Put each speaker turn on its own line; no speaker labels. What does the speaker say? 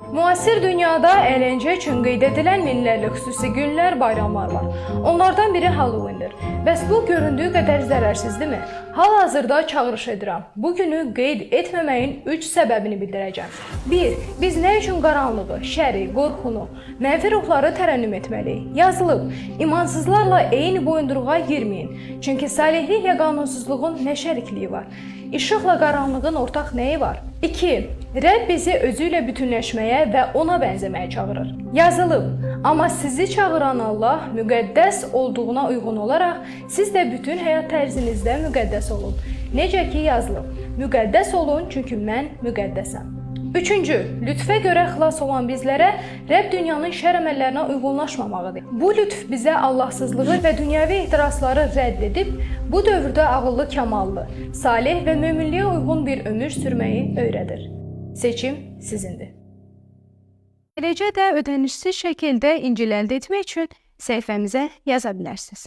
Müasir dünyada əyləncə üçün qeyd edilən minlərlə xüsusi günlər, bayramlar var. Onlardan biri Halloween'dir. Bəs bu göründüyü qədər zərərsizdirmi? Hal-hazırda çağırış edirəm. Bu günü qeyd etməməyin 3 səbəbini bildirəcəm. 1. Biz nə üçün qaranlığı, şəri, qorxunu, mənfi ruhları tərənnüm etməliyik? Yazılıb, imansızlarla eyni boyunduruğa girməyin. Çünki salihliklə qanunsuzluğun nə şərikliyi var? İşıqla qaranlığın ortaq nəyi var? 2. Rəbb bizi özü ilə bütünləşməyə və ona bənzəməyə çağırır. Yazılıb, amma sizi çağıran Allah müqəddəs olduğuna uyğun olaraq siz də bütün həyat tərzinizdə müqəddəs olun. Necə ki yazılıb, müqəddəs olun çünki mən müqəddəsəm. 3. Lütfə görə xilas olan bizlərə Rəbb dünyanın şər əməllərinə uyğunlaşmamağıdır. Bu lütf bizə Allahsızlığı və dünyəvi ehtirasları rədd edib, bu dövrdə ağıllı, kamallı, salih və möminliyə uyğun bir ömür sürməyi öyrədir. Seçim sizindir. Eləcə də ödənişsiz şəkildə İncil əldə etmək üçün səhifəmizə yaza bilərsiniz.